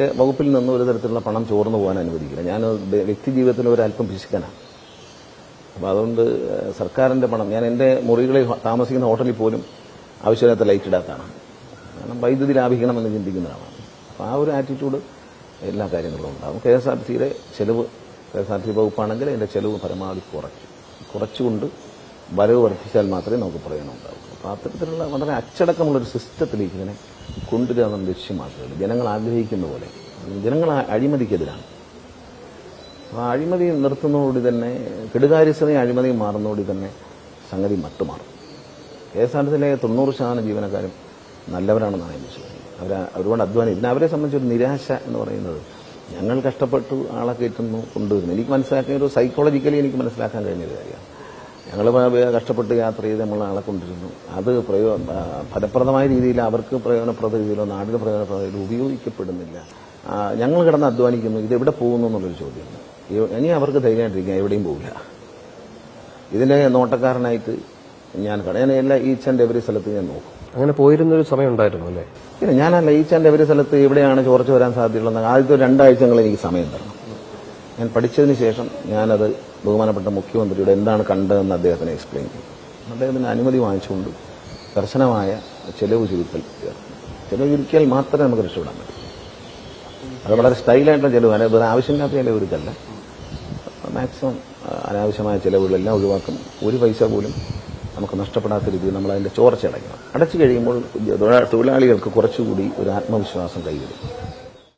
എൻ്റെ വകുപ്പിൽ നിന്ന് ഒരു തരത്തിലുള്ള പണം ചോർന്നു പോകാൻ അനുവദിക്കില്ല. ഞാൻ വ്യക്തി ജീവിതത്തിൽ ഒരല്പം പിശുക്കനാണ്. അപ്പോൾ അതുകൊണ്ട് സർക്കാരിൻ്റെ പണം, ഞാൻ എൻ്റെ മുറികളിൽ താമസിക്കുന്ന ഹോട്ടലിൽ പോലും ആവശ്യമില്ലാത്ത ലൈറ്റ് ഇടാത്താണ്. കാരണം വൈദ്യുതി ലാഭിക്കണമെന്ന് ചിന്തിക്കുന്നതാണ്. അപ്പോൾ ആ ഒരു ആറ്റിറ്റ്യൂഡ് എല്ലാ കാര്യങ്ങളും ഉണ്ടാകും. KSRTCയുടെ ചെലവ്, KSRTC വകുപ്പാണെങ്കിൽ അതിൻ്റെ ചെലവ് പരമാവധി കുറച്ചുകൊണ്ട് വരവ് വർദ്ധിച്ചാൽ മാത്രമേ നമുക്ക് പ്രയോജനം ഉണ്ടാവൂ. അപ്പോൾ അത്തരത്തിലുള്ള വളരെ അച്ചടക്കമുള്ളൊരു സിസ്റ്റത്തിലേക്ക് ഇതിനെ കൊണ്ടുവരിക എന്ന ലക്ഷ്യമാക്കുകയുള്ളൂ. ജനങ്ങൾ ആഗ്രഹിക്കുന്ന പോലെ. ജനങ്ങൾ അഴിമതിക്കെതിരാണ്. അപ്പോൾ അഴിമതി നിർത്തുന്നതോടുകൂടി തന്നെ, കെടുകാര്യസ്ഥതയും അഴിമതിയും മാറുന്നതോടുകൂടി തന്നെ സംഗതി മട്ടുമാറും. KSRTCയിലെ 90% ജീവനക്കാരും നല്ലവരാണെന്നാണ് എൻ്റെ വിശ്വാസം. ഒരുപാട് അധ്വാനം. ഇതിന് അവരെ സംബന്ധിച്ചൊരു നിരാശ എന്ന് പറയുന്നത്, ഞങ്ങൾ കഷ്ടപ്പെട്ടു ആളെ കയറ്റുന്നു, കൊണ്ടുവരുന്നു. എനിക്ക് മനസ്സിലാക്കിയ ഒരു സൈക്കോളജിക്കലി എനിക്ക് മനസ്സിലാക്കാൻ കഴിഞ്ഞൊരു കാര്യമാണ്. ഞങ്ങൾ കഷ്ടപ്പെട്ട് യാത്ര ചെയ്ത് നമ്മൾ ആളെ കൊണ്ടിരുന്നു. അത് ഫലപ്രദമായ രീതിയിൽ, അവർക്ക് പ്രയോജനപ്രദ രീതിയിലോ നാടിന് പ്രയോജനപ്രദ രീതിയിലോ ഉപയോഗിക്കപ്പെടുന്നില്ല. ഞങ്ങൾ കിടന്ന് അധ്വാനിക്കുന്നു, ഇതെവിടെ പോകുന്നു എന്നുള്ളൊരു ചോദ്യമാണ്. ഇനി അവർക്ക് ധൈര്യമായിട്ടിരിക്കാം, എവിടെയും പോകില്ല. ഇതിൻ്റെ നോട്ടക്കാരനായിട്ട് ഞാൻ എല്ലാ ഈച്ച് ആൻഡ് എവറി സ്ഥലത്ത് ഞാൻ നോക്കും. അങ്ങനെ പോയിരുന്നൊരു സമയം ഉണ്ടായിരുന്നു അല്ലേ? ഇല്ല, ഞാനല്ല ഈച്ച് ആൻഡ് എവറി സ്ഥലത്ത് എവിടെയാണ് ചോർച്ച വരാൻ സാധ്യതയുള്ളത്. ആദ്യത്തെ 2 ആഴ്ചകൾ എനിക്ക് സമയം തരണം. ഞാൻ പഠിച്ചതിന് ശേഷം ഞാനത് ബഹുമാനപ്പെട്ട മുഖ്യമന്ത്രിയുടെ എന്താണ് കണ്ടതെന്ന് അദ്ദേഹത്തിന് എക്സ്പ്ലെയിൻ ചെയ്യും. അദ്ദേഹത്തിന് അനുമതി വാങ്ങിച്ചുകൊണ്ട് കർശനമായ ചെലവ് ചുരുക്കൽ ചേർക്കും. ചെലവ് ചുരുക്കിയാൽ മാത്രമേ നമുക്ക് രക്ഷപ്പെടാൻ പറ്റൂ. അത് വളരെ സ്റ്റൈലായിട്ടുള്ള ചെലവ്, വേറെ ആവശ്യമില്ലാത്ത ചെലവ് ചുരുക്കല്ല. മാക്സിമം അനാവശ്യമായ ചെലവുകളെല്ലാം ഒഴിവാക്കും. ഒരു പൈസ പോലും നമുക്ക് നഷ്ടപ്പെടാത്ത രീതിയിൽ നമ്മൾ അതിന്റെ ചോർച്ച അടയ്ക്കണം. അടച്ചു കഴിയുമ്പോൾ തൊഴിലാളികൾക്ക് കുറച്ചുകൂടി ഒരു ആത്മവിശ്വാസം കൈവരും.